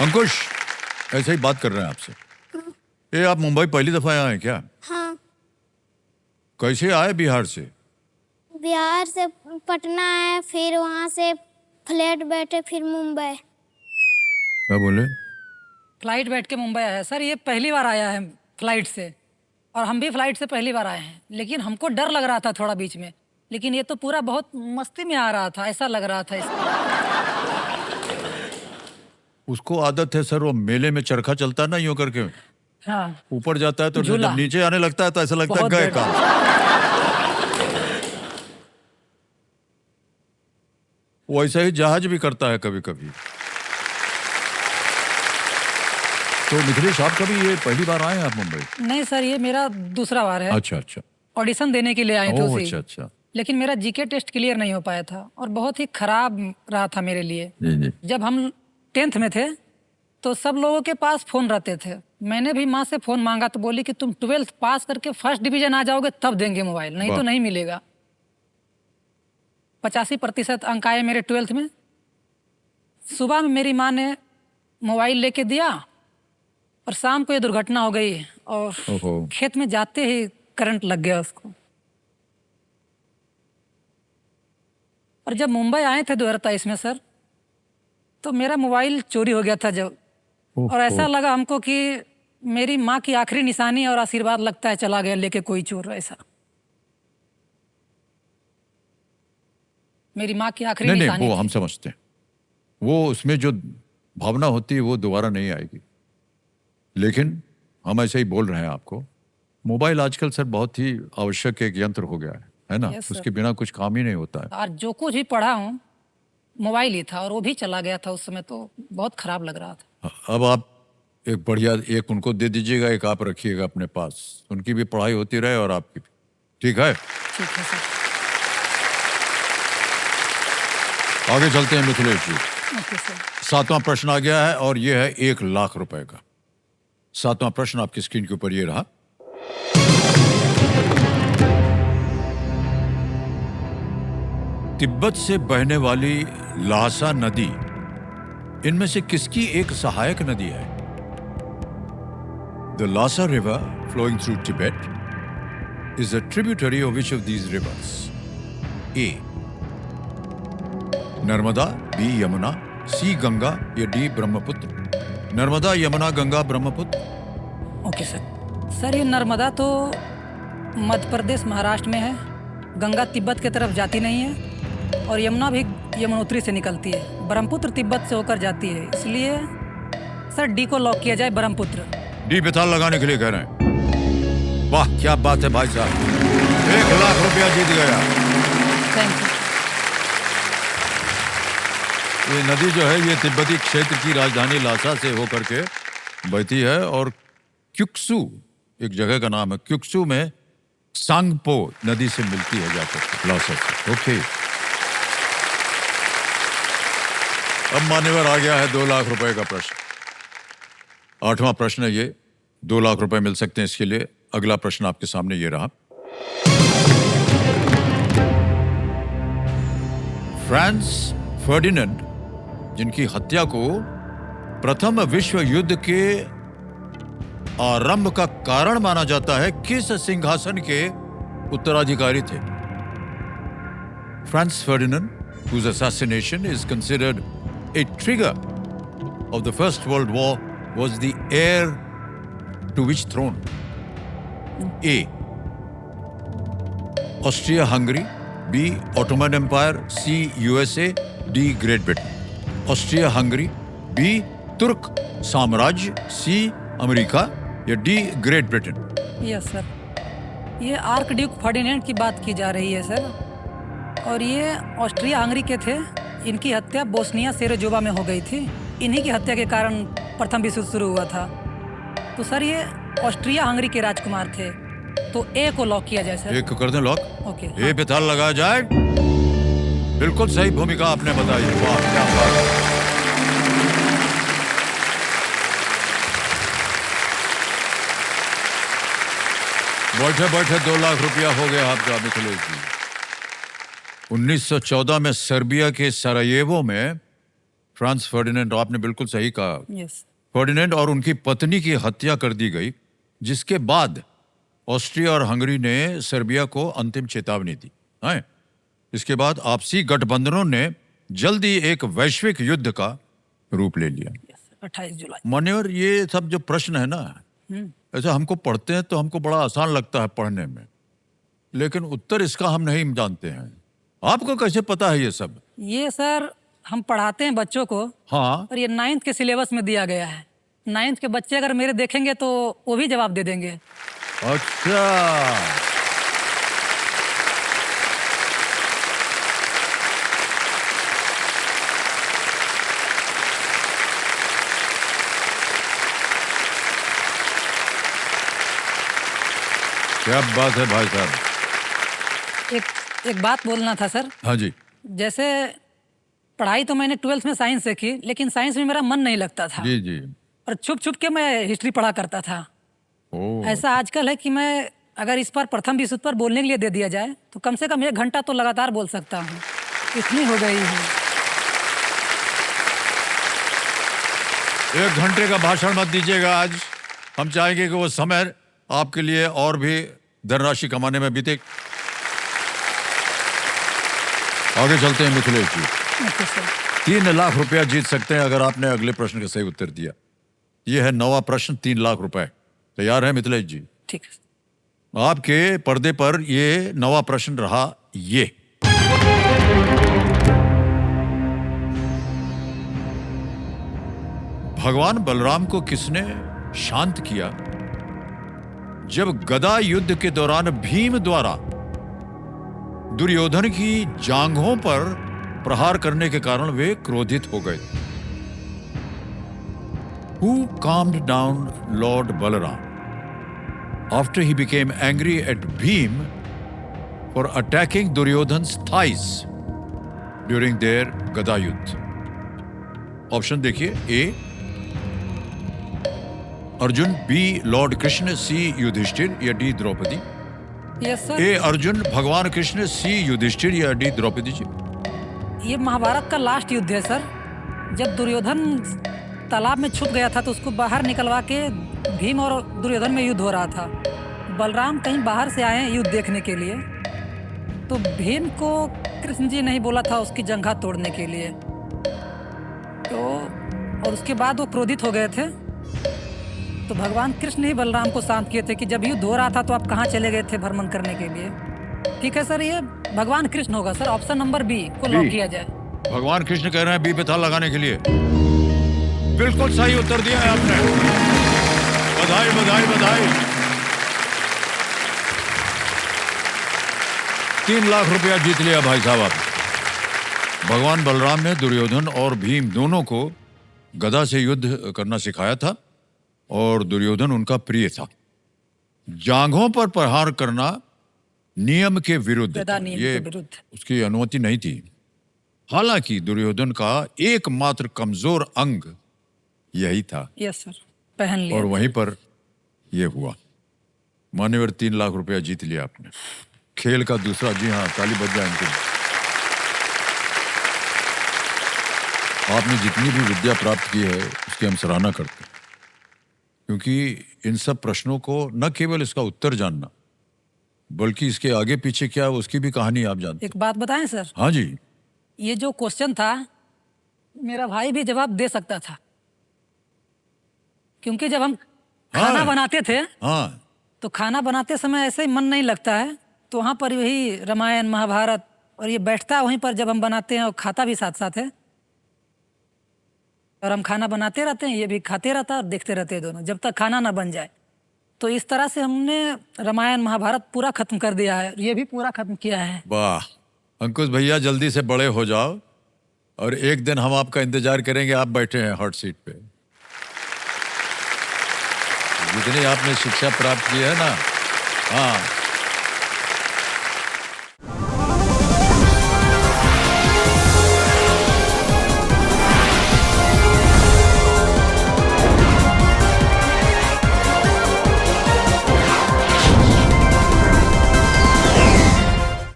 अंकुश, ऐसे ही बात कर रहे हैं आपसे। ये आप मुंबई पहली दफा आए हैं क्या? हाँ। कैसे आए बिहार से? बिहार से पटना आए, फिर वहाँ से फ्लाइट बैठे, फिर मुंबई। क्या बोले? फ्लाइट बैठ के मुंबई आया सर। ये पहली बार आया है फ्लाइट से, और हम भी फ्लाइट से पहली बार आए हैं। लेकिन हमको डर लग रहा था थोड़ा बीच में, लेकिन ये तो पूरा बहुत मस्ती में आ रहा था, ऐसा लग रहा था इसको। उसको आदत है सर, वो मेले में चरखा चलता है ना, यूं करके हाँ, ऊपर जाता है तो झूला। जब नीचे आने लगता है तो ऐसा लगता है बहुत गए डर। काम। वो ऐसा ही जहाज भी करता है कभी कभी। तो मिथिलेश, आप कभी ये पहली बार आए हैं आप मुंबई? नहीं सर, ये मेरा दूसरा बार है। अच्छा अच्छा। ऑडिशन देने के लिए आए थे ओह उसी। अच्छा अच्छा। लेकिन मेरा जीके टेस्ट क्लियर नहीं हो पाया था और बहुत ही खराब रहा था मेरे लिए। जी जी। जब हम 10th में थे तो सब लोगों के पास फ़ोन रहते थे। मैंने भी माँ से फ़ोन मांगा तो बोली कि तुम 12th पास करके फर्स्ट डिवीज़न आ जाओगे तब देंगे मोबाइल, नहीं तो वाह। नहीं मिलेगा। 85% अंक आए मेरे 12th में। सुबह में मेरी माँ ने मोबाइल लेके दिया और शाम को ये दुर्घटना हो गई और ओहो। खेत में जाते ही करंट लग गया उसको। और जब मुंबई आए थे 2023 में सर, तो मेरा मोबाइल चोरी हो गया था जब। और ऐसा लगा हमको कि मेरी माँ की आखिरी निशानी और आशीर्वाद लगता है चला गया लेके कोई चोर। ऐसा मेरी माँ की आखिरी नहीं निशानी नहीं, वो थी। हम समझते हैं। वो उसमें जो भावना होती है वो दोबारा नहीं आएगी। लेकिन हम ऐसे ही बोल रहे हैं आपको, मोबाइल आजकल सर बहुत ही आवश्यक एक यंत्र हो गया है ना? Yes, sir. उसके बिना कुछ काम ही नहीं होता है। और जो कुछ भी पढ़ा हूँ मोबाइल ही था, और वो भी चला गया था उस समय, तो बहुत खराब लग रहा था। अब आप एक बढ़िया एक उनको दे दीजिएगा, एक आप रखिएगा अपने पास। उनकी भी पढ़ाई होती रहे और आपकी भी। ठीक है? ठीक है सर। आगे चलते हैं मिथिलेश जी। Okay sir. 7वां प्रश्न आ गया है और ये है 1 लाख रुपए का। 7वां प्रश्न आपकी स्क्रीन के ऊपर ये रहा। तिब्बत से बहने वाली ल्हासा नदी इनमें से किसकी एक सहायक नदी है? The Lhasa river flowing through Tibet is a tributary of which of these rivers? A Narmada, B Yamuna, C Ganga या D Brahmaputra? Narmada, Yamuna, Ganga, Brahmaputra. Okay sir. Sir ये नर्मदा तो मध्य प्रदेश महाराष्ट्र में है, गंगा तिब्बत की तरफ जाती नहीं है, और यमुना भी यमुनोत्री से निकलती है। ब्रह्मपुत्र तिब्बत से होकर जाती है, इसलिए सर डी को लॉक किया जाए, ब्रह्मपुत्र। डी पे ताल लगाने के लिए कह रहे हैं। वाह क्या बात है भाई साहब, 1 लाख रुपया जीत गया। Thank you. ये नदी जो है ये तिब्बती क्षेत्र की राजधानी ल्हासा से होकर के बहती है और क्युक्सू एक जगह का नाम है, क्युक्सू में सांगपो नदी से मिलती है जाकर ल्हासा से। ओके, अब मान्यवर आ गया है 2 लाख रुपए का प्रश्न। 8वां प्रश्न है ये, 2 लाख रुपए मिल सकते हैं इसके लिए। अगला प्रश्न आपके सामने ये रहा। फ्रांस फर्डिनेंड, जिनकी हत्या को प्रथम विश्व युद्ध के आरंभ का कारण माना जाता है, किस सिंहासन के उत्तराधिकारी थे? Franz Ferdinand, whose assassination is considered a trigger of the First World War, was the heir to which throne? A. Austria-Hungary, B. Ottoman Empire, C. USA, D. Great Britain. Austria-Hungary, B. तुर्क साम्राज्य, C. America या D. Great Britain? Yes sir, ये arc Duke Ferdinand की बात की जा रही है सर, और ये ऑस्ट्रिया हंगरी के थे। इनकी हत्या बोस्निया सेरेजोवा में हो गई थी। इन्हीं की हत्या के कारण प्रथम विश्व युद्ध शुरू हुआ था। तो सर ये ऑस्ट्रिया हंगरी के राजकुमार थे, तो ए को लॉक किया जाए सर। एक को कर दें लॉक। ओके। ए पे ताला लगाया जाए। बिल्कुल सही भूमिका आपने बताई। वाह क्या बात है। बैठे बैठे 2 लाख रुपया हो गया आपका मिथिलेश जी। 1914 में सर्बिया के सरायेवो में फ्रांस फर्डिनेंड, आपने बिल्कुल सही कहा। यस। फर्डिनेंड और उनकी पत्नी की हत्या कर दी गई, जिसके बाद ऑस्ट्रिया और हंगरी ने सर्बिया को अंतिम चेतावनी दी है। इसके बाद आपसी गठबंधनों ने जल्दी एक वैश्विक युद्ध का रूप ले लिया। 28 जुलाई। मान्यवर, ये सब जो प्रश्न है ना, ऐसा हमको पढ़ते हैं तो हमको बड़ा आसान लगता है पढ़ने में, लेकिन उत्तर इसका हम नहीं जानते हैं। आपको कैसे पता है ये सब? ये सर हम पढ़ाते हैं बच्चों को, हाँ, और ये 9th के सिलेबस में दिया गया है। 9th के बच्चे अगर मेरे देखेंगे तो वो भी जवाब दे देंगे। अच्छा। क्या बात है भाई साहब। एक बात बोलना था सर। हाँ जी। जैसे पढ़ाई तो मैंने 12th में साइंस से की, लेकिन साइंस में मेरा मन नहीं लगता था, जी जी। और छुप छुप के मैं हिस्ट्री पढ़ा करता था। ओ, ऐसा आजकल है कि मैं अगर इस पर प्रथम विश्व पर बोलने के लिए दे दिया जाए तो कम से कम 1 घंटा तो लगातार बोल सकता हूँ, इतनी हो गई है। 1 घंटे का भाषण मत दीजिएगा आज। हम चाहेंगे कि वो समय आपके लिए और भी धनराशि कमाने में बीते। आगे चलते हैं मिथिलेश जी। Okay sir. 3 लाख रुपया जीत सकते हैं अगर आपने अगले प्रश्न का सही उत्तर दिया। यह है 9वां प्रश्न, 3 लाख रुपए। तैयार है मिथिलेश जी? ठीक है। आपके पर्दे पर ये 9वां प्रश्न रहा ये। भगवान बलराम को किसने शांत किया जब गदा युद्ध के दौरान भीम द्वारा दुर्योधन की जांघों पर प्रहार करने के कारण वे क्रोधित हो गए? Who calmed down Lord Balaram after he became angry at Bhim for attacking Duryodhan's thighs during their Gada Yuddha? Option देखिए। A Arjun, B lord Krishna, C Yudhishthir या D Draupadi. Yes sir. A Arjun, भगवान कृष्ण, सी युधिष्ठिर या डी द्रौपदी जी। ये महाभारत का लास्ट युद्ध है sir. जब दुर्योधन तालाब में छुप गया था तो उसको बाहर निकलवा के भीम और दुर्योधन में युद्ध हो रहा था। बलराम कहीं बाहर से आए युद्ध देखने के लिए, तो भीम को कृष्ण जी नहीं बोला था उसकी जंघा तोड़ने के लिए, तो और उसके बाद वो क्रोधित हो गए थे। तो भगवान कृष्ण ही बलराम को शांत किए थे कि जब युद्ध हो रहा था तो आप कहाँ चले गए थे भ्रमण करने के लिए। ठीक है सर, ये भगवान कृष्ण होगा सर। ऑप्शन नंबर बी को लॉक किया जाए। भगवान कृष्ण कह रहे हैं बी पे ताला लगाने के लिए। बिल्कुल सही उत्तर दिया है आपने। बधाई बधाई बधाई। 3 लाख रुपया जीत लिया भाई साहब आप। भगवान बलराम ने दुर्योधन और भीम दोनों को गदा से युद्ध करना सिखाया था और दुर्योधन उनका प्रिय था। जांघों पर प्रहार करना नियम के विरुद्ध गदा था। नियम ये के विरुद्ध। उसकी अनुमति नहीं थी। हालांकि दुर्योधन का एकमात्र कमजोर अंग यही था। यस सर, पहन लिया। और वहीं पर यह हुआ। मान्यवर, 3 लाख रुपया जीत लिया आपने। खेल का दूसरा, जी हाँ, ताली बज जाए इनके लिए। आपने जितनी भी विद्या प्राप्त की है उसकी हम सराहना करते हैं, क्योंकि इन सब प्रश्नों को न केवल इसका उत्तर जानना बल्कि इसके आगे पीछे क्या है उसकी भी कहानी आप जानते हैं। एक बात बताएं सर, हाँ जी। ये जो क्वेश्चन था मेरा भाई भी जवाब दे सकता था, क्योंकि जब हम खाना बनाते थे हाँ, तो खाना बनाते समय ऐसे ही मन नहीं लगता है, तो वहाँ पर वही रामायण महाभारत और ये बैठता है वहीं पर जब हम बनाते हैं और खाता भी साथ साथ है, और हम खाना बनाते रहते हैं, ये भी खाते रहता है और देखते रहते हैं दोनों जब तक खाना ना बन जाए। तो इस तरह से हमने रामायण महाभारत पूरा खत्म कर दिया है, ये भी पूरा खत्म किया है। वाह अंकुश भैया, जल्दी से बड़े हो जाओ और एक दिन हम आपका इंतजार करेंगे। आप बैठे हैं हॉट सीट पे। जितनी आपने शिक्षा प्राप्त की है ना, हाँ,